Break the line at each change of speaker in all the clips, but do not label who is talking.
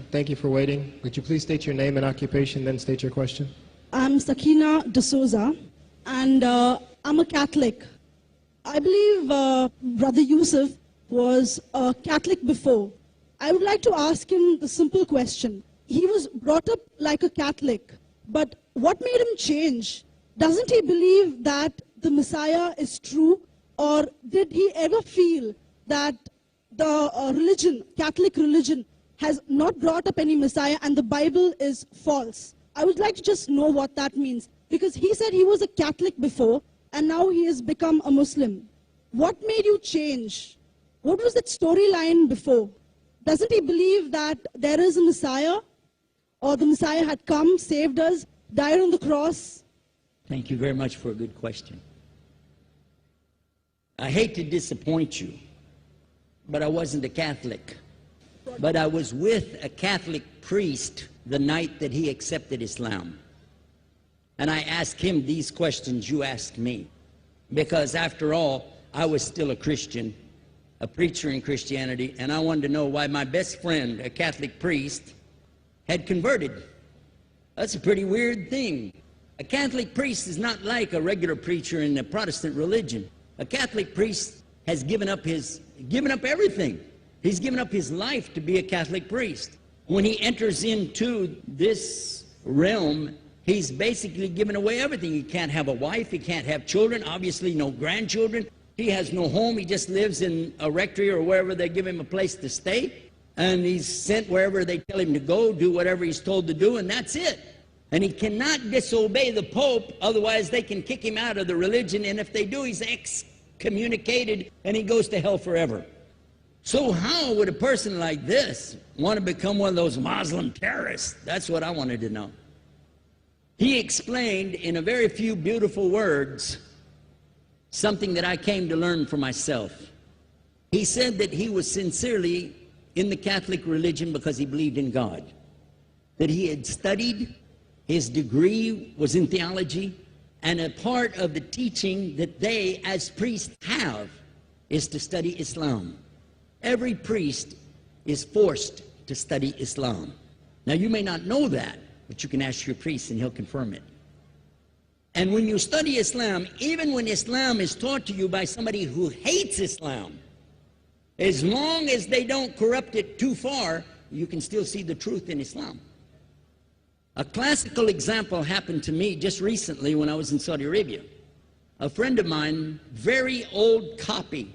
Thank you for waiting. Would you please state your name and occupation, then state your question?
I'm Sakina D'Souza, and I'm a Catholic. I believe Brother Yusuf was a Catholic before. I would like to ask him the simple question. He was brought up like a Catholic, but what made him change? Doesn't he believe that the Messiah is true, or did he ever feel that the religion, Catholic religion, has not brought up any Messiah and the Bible is false? I would like to just know what that means, because he said he was a Catholic before and now he has become a Muslim. What made you change? What was that storyline before? Doesn't he believe that there is a Messiah, or the Messiah had come, saved us, died on the cross?
Thank you very much for a good question. I hate to disappoint you, but I wasn't a Catholic. But I was with a Catholic priest the night that he accepted Islam. And I asked him these questions you asked me. Because after all, I was still a Christian, a preacher in Christianity, and I wanted to know why my best friend, a Catholic priest, had converted. That's a pretty weird thing. A Catholic priest is not like a regular preacher in the Protestant religion. A Catholic priest has given up everything. He's given up his life to be a Catholic priest. When he enters into this realm, he's basically given away everything. He can't have a wife, he can't have children, obviously no grandchildren. He has no home, he just lives in a rectory or wherever they give him a place to stay. And he's sent wherever they tell him to go, do whatever he's told to do, and that's it. And he cannot disobey the Pope, otherwise they can kick him out of the religion, and if they do, he's excommunicated and he goes to hell forever. So how would a person like this want to become one of those Muslim terrorists? That's what I wanted to know. He explained in a very few beautiful words something that I came to learn for myself. He said that he was sincerely in the Catholic religion because he believed in God, that he had studied, his degree was in theology, and a part of the teaching that they as priests have is to study Islam. Every priest is forced to study Islam. Now you may not know that, but you can ask your priest and he'll confirm it. And when you study Islam, even when Islam is taught to you by somebody who hates Islam, as long as they don't corrupt it too far, you can still see the truth in Islam. A classical example happened to me just recently when I was in Saudi Arabia. A friend of mine, very old copy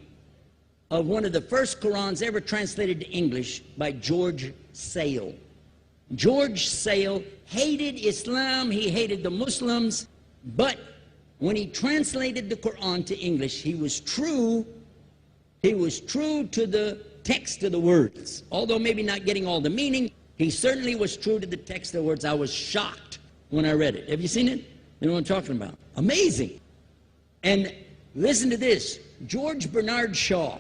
of one of the first Qurans ever translated to English by George Sale. George Sale hated Islam, he hated the Muslims, but when he translated the Quran to English, he was true to the text of the words. Although maybe not getting all the meaning, he certainly was true to the text of the words. I was shocked when I read it. Have you seen it? You know what I'm talking about? Amazing. And listen to this. George Bernard Shaw,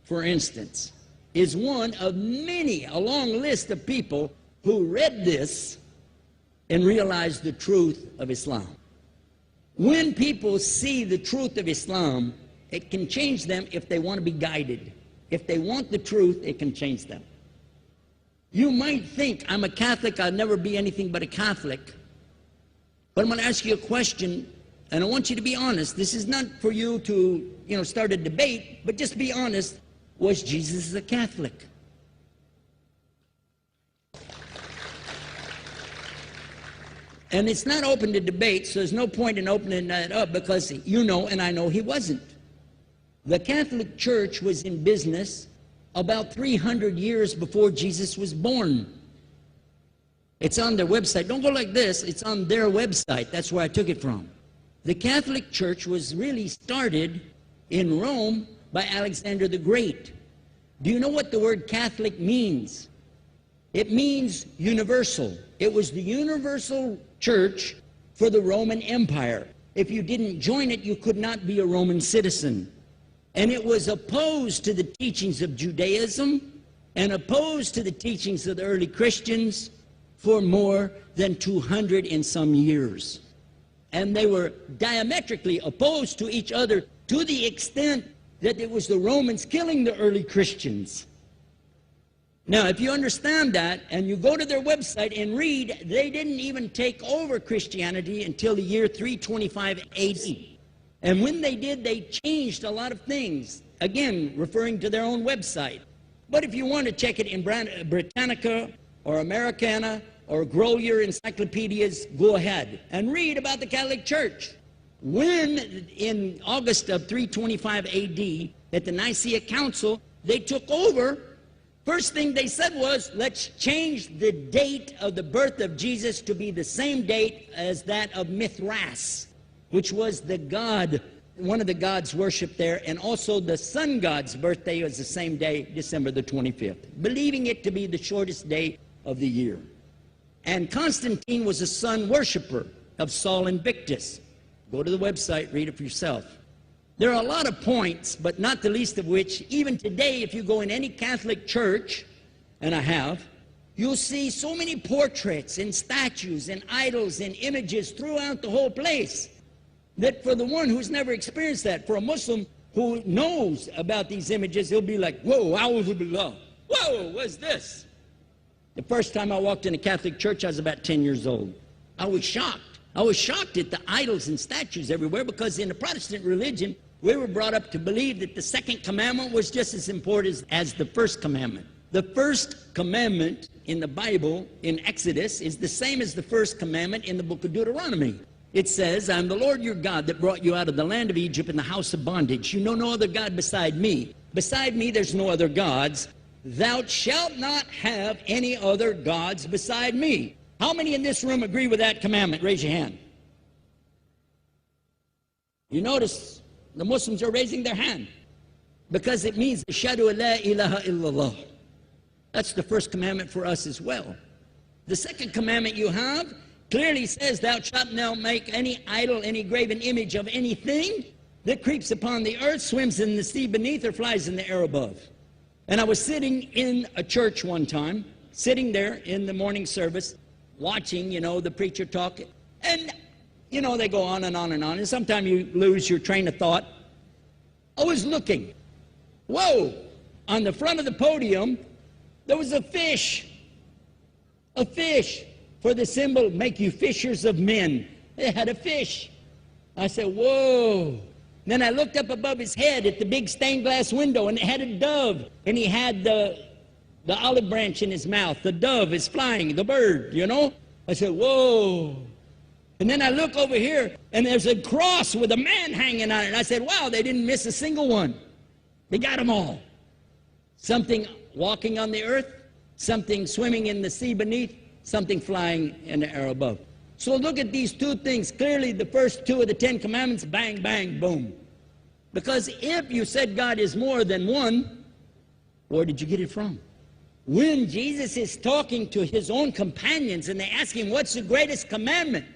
for instance, is one of many, a long list of people who read this and realized the truth of Islam. When people see the truth of Islam, it can change them if they want to be guided. If they want the truth, it can change them. You might think, I'm a Catholic, I'll never be anything but a Catholic. But I'm going to ask you a question, and I want you to be honest. This is not for you to, start a debate, but just be honest. Was Jesus a Catholic? And it's not open to debate, so there's no point in opening that up, because you know and I know he wasn't. The Catholic Church was in business about 300 years before Jesus was born. It's on their website. Don't go like this. It's on their website. That's where I took it from. The Catholic Church was really started in Rome by Alexander the Great. Do you know what the word Catholic means? It means universal. It was the universal church for the Roman Empire. If you didn't join it, you could not be a Roman citizen. And it was opposed to the teachings of Judaism and opposed to the teachings of the early Christians for more than 200 and some years. And they were diametrically opposed to each other to the extent that it was the Romans killing the early Christians. Now, if you understand that, and you go to their website and read, they didn't even take over Christianity until the year 325 AD. And when they did, they changed a lot of things, again, referring to their own website. But if you want to check it in Britannica or Americana or Grolier encyclopedias, go ahead and read about the Catholic Church. When, in August of 325 AD, at the Nicaea Council, they took over, first thing they said was, let's change the date of the birth of Jesus to be the same date as that of Mithras, which was the god, one of the gods worshipped there, and also the sun god's birthday was the same day, December the 25th, believing it to be the shortest day of the year. And Constantine was a sun worshiper of Sol Invictus. Go to the website, read it for yourself. There are a lot of points, but not the least of which, even today, if you go in any Catholic church, and I have, you'll see so many portraits and statues and idols and images throughout the whole place, that for the one who's never experienced that, for a Muslim who knows about these images, he'll be like, whoa, a'udhu billah. Whoa, what's this? The first time I walked in a Catholic church, I was about 10 years old. I was shocked. I was shocked at the idols and statues everywhere, because in the Protestant religion, we were brought up to believe that the second commandment was just as important as the first commandment. The first commandment in the Bible, in Exodus, is the same as the first commandment in the book of Deuteronomy. It says, I'm the Lord your God that brought you out of the land of Egypt in the house of bondage. You know no other God beside me. Beside me there's no other gods. Thou shalt not have any other gods beside me. How many in this room agree with that commandment? Raise your hand. You notice the Muslims are raising their hand, because it means Ashhadu an la ilaha illallah. That's the first commandment for us as well. The second commandment you have clearly says, thou shalt not make any idol, any graven image of anything that creeps upon the earth, swims in the sea beneath, or flies in the air above. And I was sitting in a church one time, sitting there in the morning service, watching, the preacher talk, and they go on and on and on, and sometimes you lose your train of thought. I was looking. Whoa! On the front of the podium, there was a fish. A fish. For the symbol, make you fishers of men. They had a fish. I said, whoa. Then I looked up above his head at the big stained glass window, and it had a dove, and he had the olive branch in his mouth. The dove is flying, the bird, I said, whoa. And then I look over here, and there's a cross with a man hanging on it. And I said, wow, they didn't miss a single one. They got them all. Something walking on the earth, something swimming in the sea beneath, something flying in the air above. So look at these two things. Clearly, the first two of the 10 commandments, bang, bang, boom. Because if you said God is more than one, where did you get it from? When Jesus is talking to his own companions, and they ask him, what's the greatest commandment?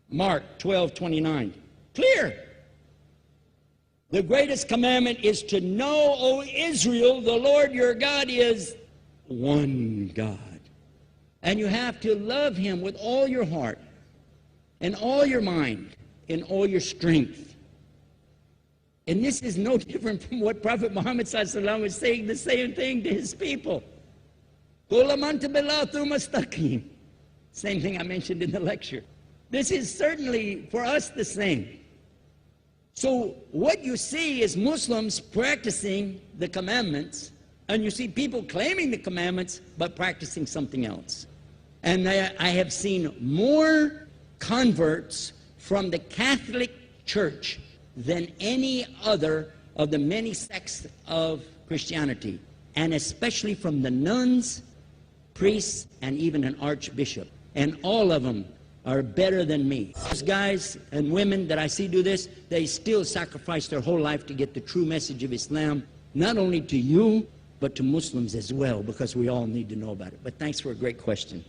Mark 12:29. Clear. The greatest commandment is to know, O Israel, the Lord your God is one God. And you have to love him with all your heart, and all your mind, and all your strength. And this is no different from what Prophet Muhammad ﷺ was saying, the same thing to his people. Same thing I mentioned in the lecture. This is certainly for us the same. So what you see is Muslims practicing the commandments, and you see people claiming the commandments but practicing something else. And I have seen more converts from the Catholic Church than any other of the many sects of Christianity, and especially from the nuns, priests, and even an archbishop. And all of them are better than me. Those guys and women that I see do this, they still sacrifice their whole life to get the true message of Islam, not only to you, but to Muslims as well, because we all need to know about it. But thanks for a great question.